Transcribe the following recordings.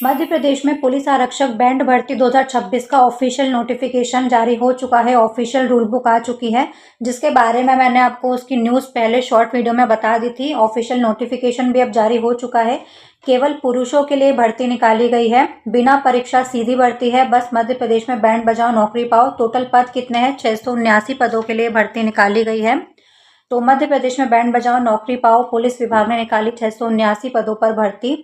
मध्य प्रदेश में पुलिस आरक्षक बैंड भर्ती 2026 का ऑफिशियल नोटिफिकेशन जारी हो चुका है। ऑफिशियल रूल बुक आ चुकी है, जिसके बारे में मैंने आपको उसकी न्यूज़ पहले शॉर्ट वीडियो में बता दी थी। ऑफिशियल नोटिफिकेशन भी अब जारी हो चुका है। केवल पुरुषों के लिए भर्ती निकाली गई है, बिना परीक्षा सीधी भर्ती है। बस मध्य प्रदेश में बैंड बजाओ नौकरी पाओ। टोटल पद कितने हैं? 679 पदों के लिए भर्ती निकाली गई है। तो मध्य प्रदेश में बैंड बजाओ नौकरी पाओ पुलिस विभाग ने निकाली 679 पदों पर भर्ती।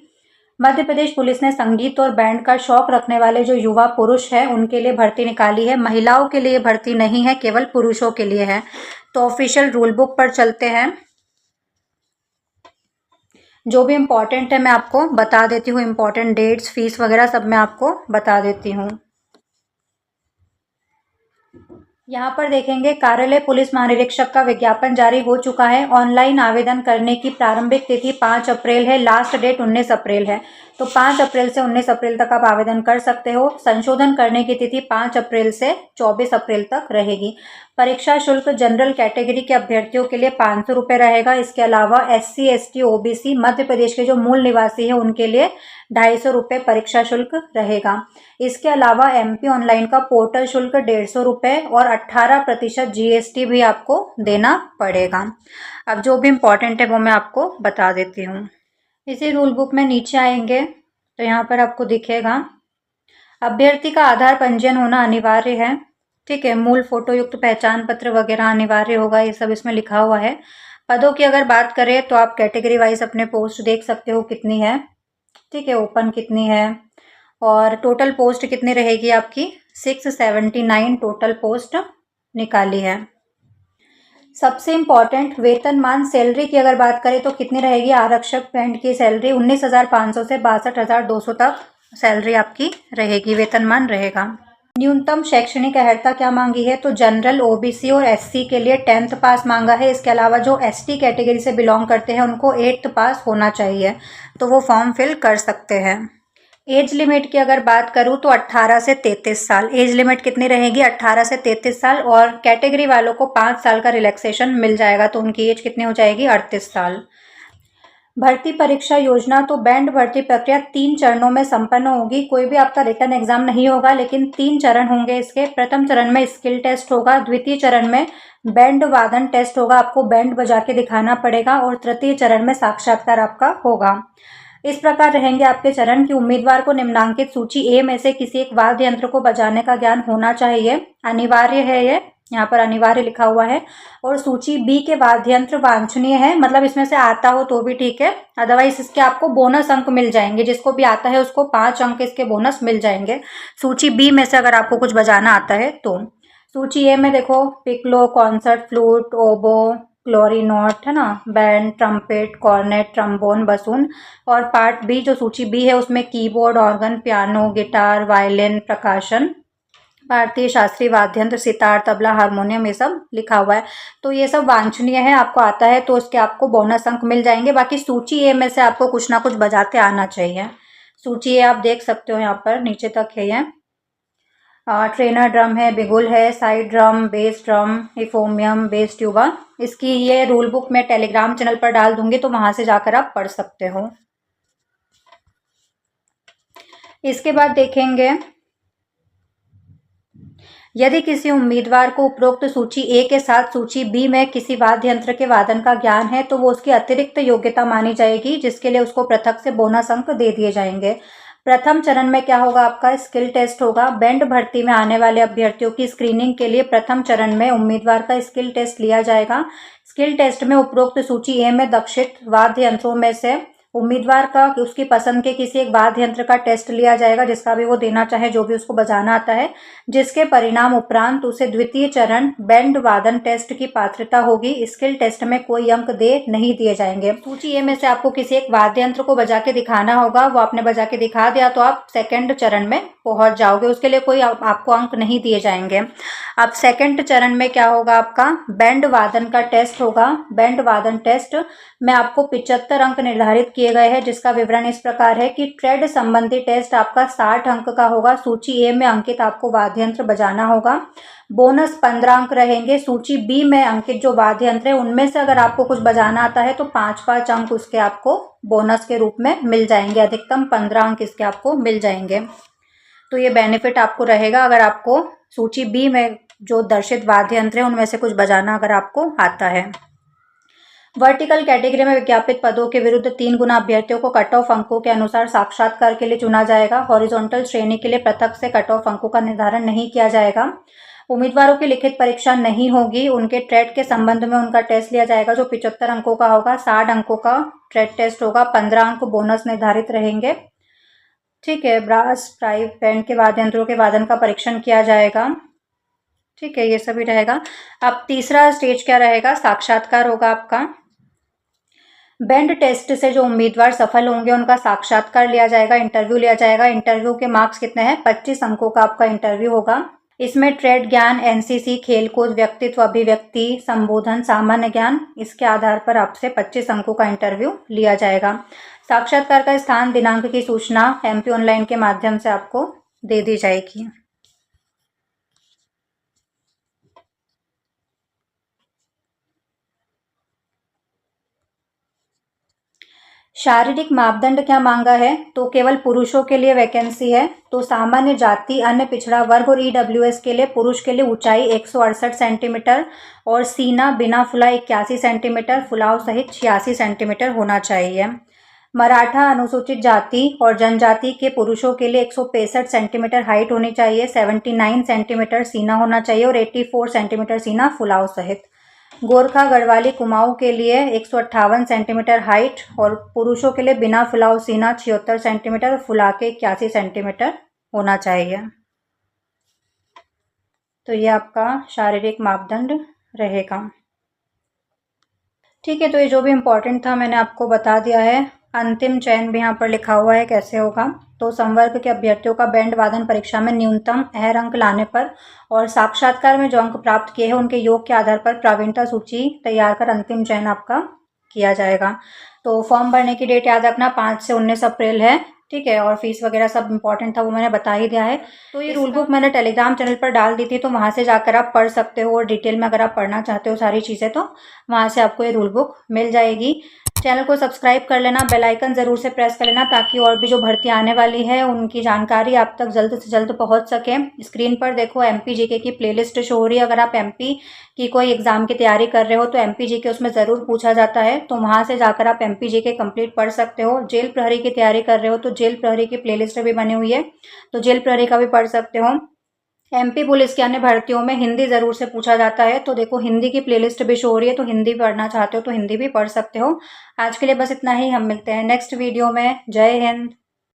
मध्य प्रदेश पुलिस ने संगीत और बैंड का शौक रखने वाले जो युवा पुरुष हैं उनके लिए भर्ती निकाली है। महिलाओं के लिए भर्ती नहीं है, केवल पुरुषों के लिए है। तो ऑफिशियल रूल बुक पर चलते हैं। जो भी इम्पोर्टेंट है मैं आपको बता देती हूँ। इम्पोर्टेंट डेट्स, फीस वगैरह सब मैं आपको बता देती हूँ। यहाँ पर देखेंगे, कार्यालय पुलिस महानिरीक्षक का विज्ञापन जारी हो चुका है। ऑनलाइन आवेदन करने की प्रारंभिक तिथि 5 अप्रैल है, लास्ट डेट 19 अप्रैल है। तो 5 अप्रैल से 19 अप्रैल तक आप आवेदन कर सकते हो। संशोधन करने की तिथि 5 अप्रैल से 24 अप्रैल तक रहेगी। परीक्षा शुल्क जनरल कैटेगरी के अभ्यर्थियों के लिए 500 रुपये रहेगा। इसके अलावा SC, ST, OBC Madhya Pradesh के जो मूल निवासी हैं उनके लिए 250 रुपये परीक्षा शुल्क रहेगा। इसके अलावा MP ऑनलाइन का पोर्टल शुल्क 150 रुपये और 18% GST भी आपको देना पड़ेगा। अब जो भी इम्पोर्टेंट है वो मैं आपको बता देती हूँ। इसी रूल बुक में नीचे आएंगे तो यहाँ पर आपको दिखेगा, अभ्यर्थी का आधार पंजीयन होना अनिवार्य है। ठीक है, मूल फोटो युक्त पहचान पत्र वगैरह अनिवार्य होगा, ये सब इसमें लिखा हुआ है। पदों की अगर बात करें तो आप कैटेगरी वाइज अपने पोस्ट देख सकते हो कितनी है। ठीक है, ओपन कितनी है और टोटल पोस्ट कितनी रहेगी आपकी। 679 टोटल पोस्ट निकाली है। सबसे इम्पॉर्टेंट वेतनमान सैलरी की अगर बात करें तो कितनी रहेगी। आरक्षक बैंड की सैलरी 19,500 से 62,200 तक सैलरी आपकी रहेगी, वेतनमान रहेगा। न्यूनतम शैक्षणिक अर्हता क्या मांगी है, तो जनरल, OBC और SC के लिए 10th पास मांगा है। इसके अलावा जो ST कैटेगरी से बिलोंग करते हैं उनको 8th पास होना चाहिए, तो वो फॉर्म फिल कर सकते हैं। एज लिमिट की अगर बात करूं तो 18 से 33 साल एज लिमिट कितनी रहेगी, 18 से 33 साल। और कैटेगरी वालों को 5 साल का रिलैक्सेशन मिल जाएगा, तो उनकी एज कितनी हो जाएगी, 38 साल। भर्ती परीक्षा योजना, तो बैंड भर्ती प्रक्रिया 3 चरणों में संपन्न होगी। कोई भी आपका रिटर्न एग्जाम नहीं होगा, लेकिन 3 चरण होंगे इसके। प्रथम चरण में स्किल टेस्ट होगा, द्वितीय चरण में बैंड वादन टेस्ट होगा, आपको बैंड बजा के दिखाना पड़ेगा, और तृतीय चरण में साक्षात्कार आपका होगा। इस प्रकार रहेंगे आपके चरण कि उम्मीदवार को निम्नांकित सूची ए में से किसी एक वाद्य यंत्र को बजाने का ज्ञान होना चाहिए, अनिवार्य है ये, यहाँ पर अनिवार्य लिखा हुआ है। और सूची बी के वाद्य यंत्र वांछनीय है, मतलब इसमें से आता हो तो भी ठीक है, अदरवाइज इसके आपको बोनस अंक मिल जाएंगे। जिसको भी आता है उसको 5 अंक इसके बोनस मिल जाएंगे, सूची बी में से अगर आपको कुछ बजाना आता है तो। सूची ए में देखो, पिकलो, कॉन्सर्ट, फ्लूट, ओबो, क्लोरीनोट, है ना, बैंड, ट्रम्पेट, कॉर्नेट, ट्रम्बोन, बसून। और पार्ट बी जो सूची बी है उसमें keyboard, organ, piano, guitar, violin, प्रकाशन, भारतीय शास्त्रीय वाद्य यंत्र, सितार, तबला, हारमोनियम, ये सब लिखा हुआ है। तो ये सब वांछनीय है, आपको आता है तो उसके आपको बोनस अंक मिल जाएंगे। बाकी सूची ए में से आपको कुछ ना कुछ बजाते आना चाहिए। सूची ए आप देख सकते हो, यहाँ पर नीचे तक है ये। ट्रेनर ड्रम है, बिगुल है, side drum, bass drum, euphonium, bass tuba. इसकी ये रूल बुक मैं टेलीग्राम चैनल पर डाल दूंगी, तो वहां से जाकर आप पढ़ सकते हो। इसके बाद देखेंगे, यदि किसी उम्मीदवार को उपरोक्त सूची ए के साथ सूची बी में किसी वाद्य यंत्र के वादन का ज्ञान है तो वो उसकी अतिरिक्त योग्यता मानी जाएगी, जिसके लिए उसको पृथक से बोनस अंक दे दिए जाएंगे। प्रथम चरण में क्या होगा, आपका स्किल टेस्ट होगा। बैंड भर्ती में आने वाले अभ्यर्थियों की स्क्रीनिंग के लिए प्रथम चरण में उम्मीदवार का स्किल टेस्ट लिया जाएगा। स्किल टेस्ट में उपरोक्त सूची ए में दक्षित वाद्य यंत्रों में से उम्मीदवार का उसकी पसंद के किसी एक वाद्य यंत्र का टेस्ट लिया जाएगा, जिसका भी वो देना चाहे, जो भी उसको बजाना आता है, जिसके परिणाम उपरांत उसे द्वितीय चरण बैंड वादन टेस्ट की पात्रता होगी। स्किल टेस्ट में कोई अंक नहीं दिए जाएंगे। सूची ए में से आपको किसी एक वाद्य यंत्र को बजा के दिखाना होगा, वो आपने बजा के दिखा दिया तो आप सेकेंड चरण में पहुंच जाओगे, उसके लिए कोई आपको अंक नहीं दिए जाएंगे। अब सेकेंड चरण में क्या होगा, आपका बैंड वादन का टेस्ट होगा। बैंड वादन टेस्ट में आपको 75 अंक निर्धारित किए किए गए हैं, जिसका विवरण इस प्रकार है कि ट्रेड संबंधी टेस्ट आपका 60 अंक का होगा। सूची ए में अंकित आपको वाद्य यंत्र बजाना होगा। बोनस 15 अंक रहेंगे। सूची बी में अंकित जो वाद्य यंत्र है उनमें से अगर आपको कुछ बजाना आता है तो 5-5 अंक उसके आपको बोनस के रूप में मिल जाएंगे। अधिकतम 15 अंक इसके आपको मिल जाएंगे। तो ये बेनिफिट आपको रहेगा अगर आपको सूची बी में जो दर्शित वाद्य यंत्र है उनमें से कुछ बजाना अगर आपको आता है। वर्टिकल कैटेगरी में विज्ञापित पदों के विरुद्ध 3 गुना अभ्यर्थियों को कट ऑफ अंकों के अनुसार साक्षात्कार के लिए चुना जाएगा। हॉरिजॉन्टल श्रेणी के लिए पृथक से कट ऑफ अंकों का निर्धारण नहीं किया जाएगा। उम्मीदवारों की लिखित परीक्षा नहीं होगी। उनके ट्रेड के संबंध में उनका टेस्ट लिया जाएगा जो 75 अंकों का होगा। 60 अंकों का ट्रेड टेस्ट होगा। 15 अंक बोनस निर्धारित रहेंगे। ठीक है। ब्रास, पाइप, बैंड के वाद्य यंत्रों के वादन का परीक्षण किया जाएगा। ठीक है, ये सभी रहेगा। अब तीसरा स्टेज क्या रहेगा? साक्षात्कार होगा आपका। बैंड टेस्ट से जो उम्मीदवार सफल होंगे उनका साक्षात्कार लिया जाएगा, इंटरव्यू लिया जाएगा। इंटरव्यू के मार्क्स कितने हैं? 25 अंकों का आपका इंटरव्यू होगा। इसमें ट्रेड ज्ञान, एनसीसी, खेलकूद, व्यक्तित्व, अभिव्यक्ति, संबोधन, सामान्य ज्ञान, इसके आधार पर आपसे 25 अंकों का इंटरव्यू लिया जाएगा। साक्षात्कार का स्थान, दिनांक की सूचना एमपी ऑनलाइन के माध्यम से आपको दे दी जाएगी। शारीरिक मापदंड क्या मांगा है? तो केवल पुरुषों के लिए वैकेंसी है। तो सामान्य जाति, अन्य पिछड़ा वर्ग और ईडब्ल्यूएस के लिए पुरुष के लिए ऊंचाई 168 सेंटीमीटर और सीना बिना फुला 81 सेंटीमीटर, फुलाव सहित 86 सेंटीमीटर होना चाहिए। मराठा, अनुसूचित जाति और जनजाति के पुरुषों के लिए 165 सेंटीमीटर हाइट होनी चाहिए, 79 सेंटीमीटर सीना होना चाहिए और 84 सेंटीमीटर सीना फुलाव सहित। गोरखा, गढ़वाली, कुमाऊं के लिए 158 सेंटीमीटर हाइट और पुरुषों के लिए बिना फुलाव सीना 76 सेंटीमीटर, फुला के 81 सेंटीमीटर होना चाहिए। तो ये आपका शारीरिक मापदंड रहेगा। ठीक है, तो ये जो भी इम्पोर्टेंट था मैंने आपको बता दिया है। अंतिम चयन भी यहाँ पर लिखा हुआ है कैसे होगा। तो संवर्ग के अभ्यर्थियों का बैंड वादन परीक्षा में न्यूनतम अहर अंक लाने पर और साक्षात्कार में जो अंक प्राप्त किए हैं उनके योग के आधार पर प्रावीणता सूची तैयार कर अंतिम चयन आपका किया जाएगा। तो फॉर्म भरने की डेट याद रखना 5 से 19 अप्रैल है। ठीक है, और फीस वगैरह सब इंपॉर्टेंट था वो मैंने बता ही दिया है। तो ये रूल बुक मैंने टेलीग्राम चैनल पर डाल दी थी, तो वहाँ से जाकर आप पढ़ सकते हो और डिटेल में अगर आप पढ़ना चाहते हो सारी चीज़ें तो वहाँ से आपको ये रूल बुक मिल जाएगी। चैनल को सब्सक्राइब कर लेना, बेल आइकन ज़रूर से प्रेस कर लेना ताकि और भी जो भर्ती आने वाली है उनकी जानकारी आप तक जल्द से जल्द पहुंच सके। स्क्रीन पर देखो एमपी जीके की प्लेलिस्ट शो हो रही है। अगर आप एमपी की कोई एग्जाम की तैयारी कर रहे हो तो एमपी जीके उसमें ज़रूर पूछा जाता है, तो वहाँ से जाकर आप एमपी जीके कंप्लीट पढ़ सकते हो। जेल प्रहरी की तैयारी कर रहे हो तो जेल प्रहरी की प्लेलिस्ट भी बनी हुई है, तो जेल प्रहरी का भी पढ़ सकते हो। एमपी पुलिस की अन्य भर्तियों में हिंदी ज़रूर से पूछा जाता है, तो देखो हिंदी की प्लेलिस्ट भी शो हो रही है, तो हिंदी पढ़ना चाहते हो तो हिंदी भी पढ़ सकते हो। आज के लिए बस इतना ही। हम मिलते हैं नेक्स्ट वीडियो में। जय हिंद।